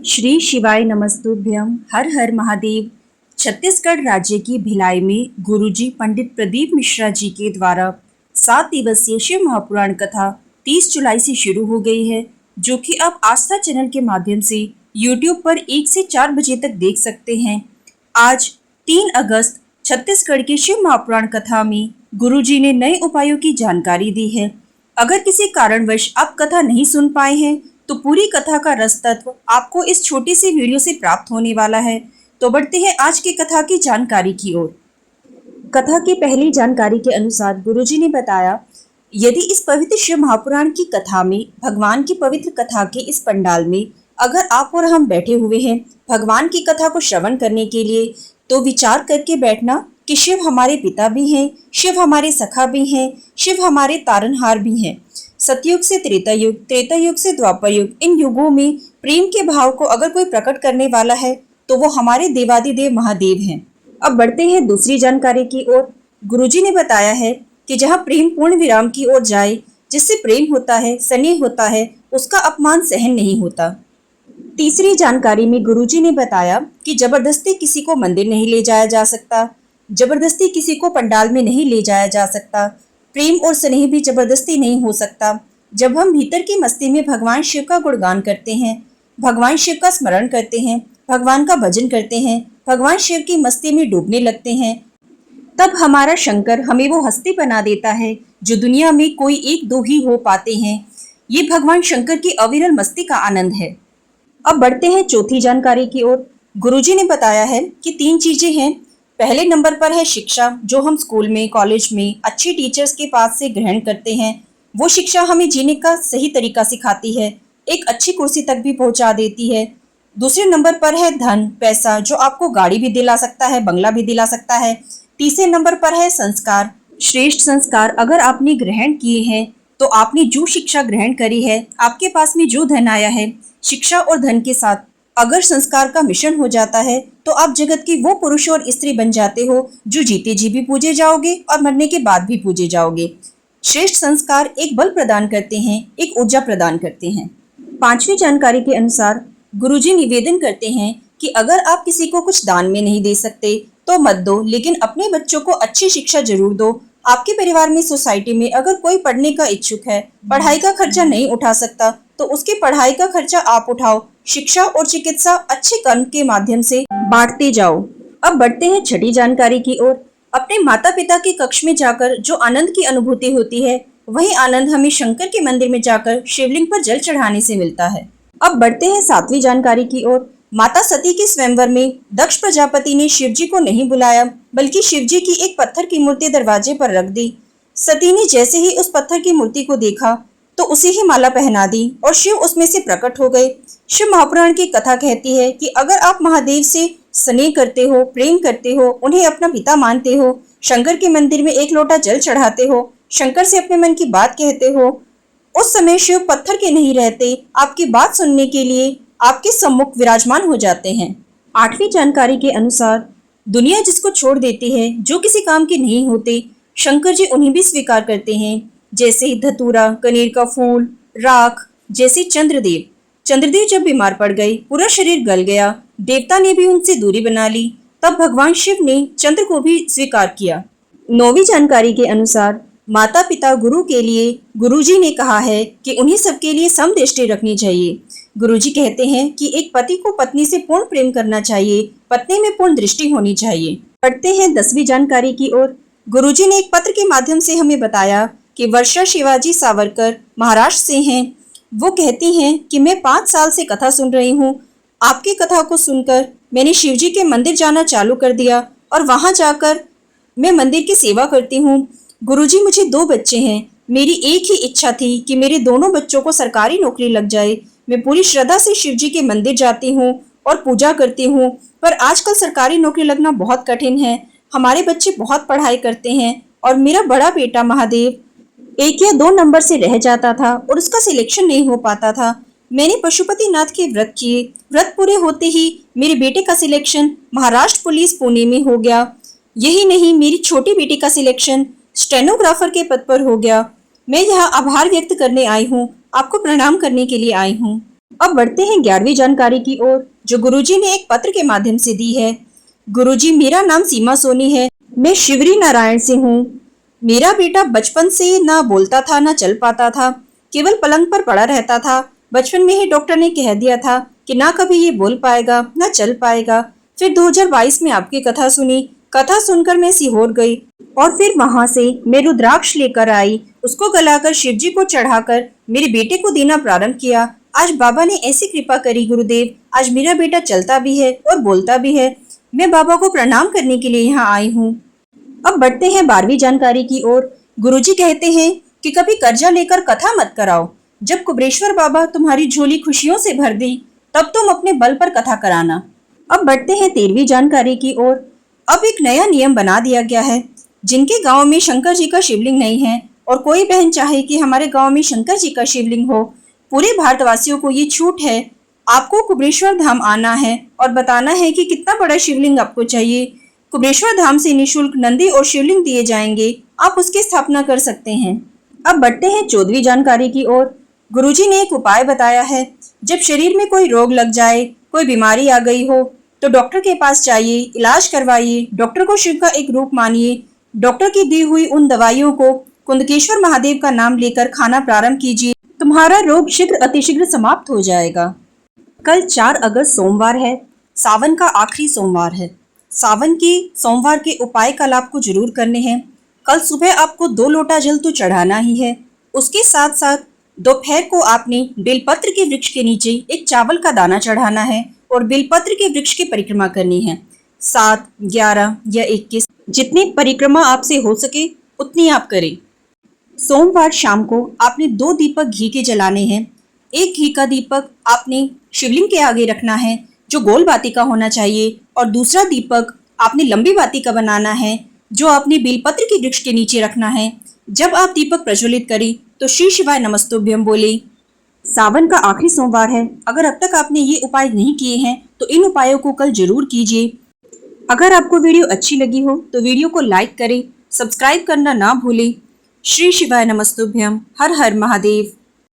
श्री शिवाय नमस्तुभ्यम। हर हर महादेव। छत्तीसगढ़ राज्य की भिलाई में गुरुजी पंडित प्रदीप मिश्रा जी के द्वारा 7 दिवसीय शिव महापुराण कथा 30 जुलाई से शुरू हो गई है, जो कि आप आस्था चैनल के माध्यम से यूट्यूब पर 1 से 4 बजे तक देख सकते हैं। आज 3 अगस्त छत्तीसगढ़ की शिव महापुराण कथा में गुरुजी ने नए उपायों की जानकारी दी है। अगर किसी कारणवश आप कथा नहीं सुन पाए हैं तो पूरी कथा का रस तत्व आपको इस छोटी सी वीडियो से प्राप्त होने वाला है। तो बढ़ते हैं आज की कथा की जानकारी की ओर। कथा की पहली जानकारी के अनुसार गुरुजी ने बताया, यदि इस पवित्र शिव महापुराण की कथा में भगवान की पवित्र कथा के इस पंडाल में अगर आप और हम बैठे हुए हैं भगवान की कथा को श्रवण करने के लिए, तो विचार करके बैठना कि शिव हमारे पिता भी हैं, शिव हमारे सखा भी हैं, शिव हमारे तारनहार भी हैं। सतयुग से त्रेता युग, त्रेता युग से द्वापर युग, इन युगों में प्रेम के भाव को अगर कोई प्रकट करने वाला है तो वो हमारे देवादिदेव महादेव हैं। अब बढ़ते हैं दूसरी जानकारी की ओर। गुरुजी ने बताया है कि जहाँ प्रेम पूर्ण विराम की ओर जाए, जिससे प्रेम होता है, स्नेह होता है, उसका अपमान सहन नहीं होता। तीसरी जानकारी में गुरुजी ने बताया कि जबरदस्ती किसी को मंदिर नहीं ले जाया जा सकता, जबरदस्ती किसी को पंडाल में नहीं ले जाया जा सकता। प्रेम और स्नेह भी जबरदस्ती नहीं हो सकता। जब हम भीतर की मस्ती में भगवान शिव का गुणगान करते हैं, भगवान शिव का स्मरण करते हैं, भगवान का भजन करते हैं, भगवान शिव की मस्ती में डूबने लगते हैं, तब हमारा शंकर हमें वो हस्ती बना देता है जो दुनिया में कोई एक दो ही हो पाते हैं। ये भगवान शंकर की अविरल मस्ती का आनंद है। अब बढ़ते हैं चौथी जानकारी की ओर। गुरुजी ने बताया है कि 3 चीजें हैं। पहले नंबर पर है शिक्षा, जो हम स्कूल में, कॉलेज में अच्छे टीचर्स के पास से ग्रहण करते हैं। वो शिक्षा हमें जीने का सही तरीका सिखाती है, एक अच्छी कुर्सी तक भी पहुंचा देती है। दूसरे नंबर पर है धन, पैसा, जो आपको गाड़ी भी दिला सकता है, बंगला भी दिला सकता है। तीसरे नंबर पर है संस्कार, श्रेष्ठ संस्कार अगर आपने ग्रहण किए हैं तो आपने जो शिक्षा ग्रहण करी है, आपके पास में जो धन आया है, शिक्षा और धन के साथ अगर संस्कार का मिश्रण हो जाता है तो आप जगत की वो पुरुष और स्त्री बन जाते हो जो जीते जी भी पूजे जाओगे और मरने के बाद भी पूजे जाओगे। श्रेष्ठ संस्कार एक बल प्रदान करते हैं, एक ऊर्जा प्रदान करते हैं। 5वीं जानकारी के अनुसार गुरुजी निवेदन करते हैं कि अगर आप किसी को कुछ दान में नहीं दे सकते तो मत दो, लेकिन अपने बच्चों को अच्छी शिक्षा जरूर दो। आपके परिवार में, सोसाइटी में अगर कोई पढ़ने का इच्छुक है, पढ़ाई का खर्चा नहीं उठा सकता, तो उसके पढ़ाई का खर्चा आप उठाओ। शिक्षा और चिकित्सा अच्छे कर्म के माध्यम से बांटते जाओ। अब बढ़ते हैं छठी जानकारी की ओर। अपने माता पिता के कक्ष में जाकर जो आनंद की अनुभूति होती है, वही आनंद हमें शंकर के मंदिर में जाकर शिवलिंग पर जल चढ़ाने से मिलता है। अब बढ़ते हैं 7वीं जानकारी की ओर। माता सती के स्वयंवर में दक्ष प्रजापति ने शिवजी को नहीं बुलाया, बल्कि शिवजी की एक पत्थर की मूर्ति दरवाजे पर रख दी। सती ने जैसे ही उस पत्थर की मूर्ति को देखा तो उसे ही माला पहना दी और शिव उसमें से प्रकट हो गए। शिव महापुराण की कथा कहती है कि अगर आप महादेव से स्नेह करते हो, प्रेम करते हो, उन्हें अपना पिता मानते हो, शंकर के मंदिर में एक लोटा जल चढ़ाते हो, शंकर से अपने मन की बात कहते हो, उस समय शिव पत्थर के नहीं रहते, आपकी बात सुनने के लिए आपके सम्मुख विराजमान हो जाते हैं। 8वीं जानकारी के अनुसार दुनिया जिसको छोड़ देती है, जो किसी काम के नहीं होते, शंकर जी उन्हें भी स्वीकार करते हैं, जैसे धतूरा, कनेर का फूल, राख। जैसे चंद्रदेव जब बीमार पड़ गए, पूरा शरीर गल गया, देवता ने भी उनसे दूरी बना ली, तब भगवान शिव ने चंद्र को भी स्वीकार किया। 9वीं जानकारी के अनुसार माता पिता गुरु के लिए गुरुजी ने कहा है कि उन्हें सबके लिए समदृष्टि रखनी चाहिए। गुरुजी कहते हैं कि एक पति को पत्नी से पूर्ण प्रेम करना चाहिए, पत्नी में पूर्ण दृष्टि होनी चाहिए। पढ़ते हैं 10वीं जानकारी की ओर। गुरुजी ने एक पत्र के माध्यम से हमें बताया कि वर्षा शिवाजी सावरकर महाराष्ट्र से हैं। वो कहती हैं कि मैं 5 साल से कथा सुन रही हूँ। आपकी कथा को सुनकर मैंने शिवजी के मंदिर जाना चालू कर दिया और वहाँ जाकर मैं मंदिर की सेवा करती हूँ। गुरुजी, मुझे 2 बच्चे हैं। मेरी एक ही इच्छा थी कि मेरे दोनों बच्चों को सरकारी नौकरी लग जाए। मैं पूरी श्रद्धा से शिवजी के मंदिर जाती हूँ और पूजा करती हूँ, पर आजकल सरकारी नौकरी लगना बहुत कठिन है। हमारे बच्चे बहुत पढ़ाई करते हैं और मेरा बड़ा बेटा महादेव 1 या 2 नंबर से रह जाता था और उसका सिलेक्शन नहीं हो पाता था। मैंने पशुपतिनाथ के व्रत किए, व्रत पूरे होते ही मेरे बेटे का सिलेक्शन महाराष्ट्र पुलिस पुणे में हो गया। यही नहीं, मेरी छोटी बेटी का सिलेक्शन स्टेनोग्राफर के पद पर हो गया। मैं यहाँ आभार व्यक्त करने आई हूँ, आपको प्रणाम करने के लिए आई हूँ। अब बढ़ते हैं 11वीं जानकारी की ओर, जो गुरुजी ने एक पत्र के माध्यम से दी है। गुरुजी, मेरा नाम सीमा सोनी है। मैं शिवरी नारायण से हूँ। मेरा बेटा बचपन से ना बोलता था ना चल पाता था, केवल पलंग पर पड़ा रहता था। बचपन में ही डॉक्टर ने कह दिया था कि ना कभी ये बोल पाएगा ना चल पाएगा। फिर 2022 में आपकी कथा सुनी। कथा सुनकर मैं सिहोर गई और फिर वहां से मैं रुद्राक्ष लेकर आई। उसको गलाकर शिवजी को चढ़ाकर मेरे बेटे को देना प्रारंभ किया। आज बाबा ने ऐसी कृपा करी गुरुदेव, आज मेरा बेटा चलता भी है और बोलता भी है। मैं बाबा को प्रणाम करने के लिए यहाँ आई हूँ। अब बढ़ते हैं 12वीं जानकारी की ओर। गुरुजी कहते हैं कि कभी कर्जा लेकर कथा मत कराओ। जब कुबेरेश्वर बाबा तुम्हारी झोली खुशियों से भर दी, तब तुम अपने बल पर कथा कराना। अब बढ़ते हैं 13वीं जानकारी की ओर। अब एक नया नियम बना दिया गया है। जिनके गांव में शंकर जी का शिवलिंग नहीं है और कोई बहन चाहे कि हमारे गांव में शंकर जी का शिवलिंग हो, पूरे भारतवासियों को ये छूट है। आपको कुबेरेश्वर धाम आना है और बताना है कि कितना बड़ा शिवलिंग आपको चाहिए। कुबेरेश्वर धाम से निशुल्क नंदी और शिवलिंग दिए जाएंगे, आप उसकी स्थापना कर सकते हैं। अब बढ़ते हैं 14वीं जानकारी की ओर। गुरुजी ने एक उपाय बताया है। जब शरीर में कोई रोग लग जाए, कोई बीमारी आ गई हो, तो डॉक्टर के पास जाइए, इलाज करवाइए। डॉक्टर को शिव का एक रूप मानिए। डॉक्टर की दी हुई उन दवाइयों को कुंदकेश्वर महादेव का नाम लेकर खाना प्रारंभ कीजिए। तुम्हारा रोग शीघ्र अतिशीघ्र समाप्त हो जाएगा। कल 4 अगस्त सोमवार है। सावन का आखिरी सोमवार है। सावन के सोमवार के उपाय कल आपको जरूर करने हैं। कल सुबह आपको 2 लोटा जल तो चढ़ाना ही है। उसके साथ साथ दोपहर को आपने बेलपत्र के वृक्ष के नीचे एक चावल का दाना चढ़ाना है और बेलपत्र के वृक्ष की परिक्रमा करनी है। 7, 11 या 21 जितनी परिक्रमा आपसे हो सके उतनी आप करें। सोमवार शाम को आपने 2 दीपक घी के जलाने हैं। एक घी का दीपक आपने शिवलिंग के आगे रखना है, जो गोल बाती का होना चाहिए, और दूसरा दीपक आपने लंबी बाती का बनाना है, जो आपने बेलपत्र के वृक्ष के नीचे रखना है। जब आप दीपक प्रज्वलित करें तो श्री शिवाय नमस्तुभ्यम बोले। सावन का आखिरी सोमवार है। अगर अब तक आपने ये उपाय नहीं किए हैं तो इन उपायों को कल जरूर कीजिए। अगर आपको वीडियो अच्छी लगी हो तो वीडियो को लाइक करें, सब्सक्राइब करना ना भूलें। श्री शिवाय नमस्तुभ्यम। हर हर महादेव।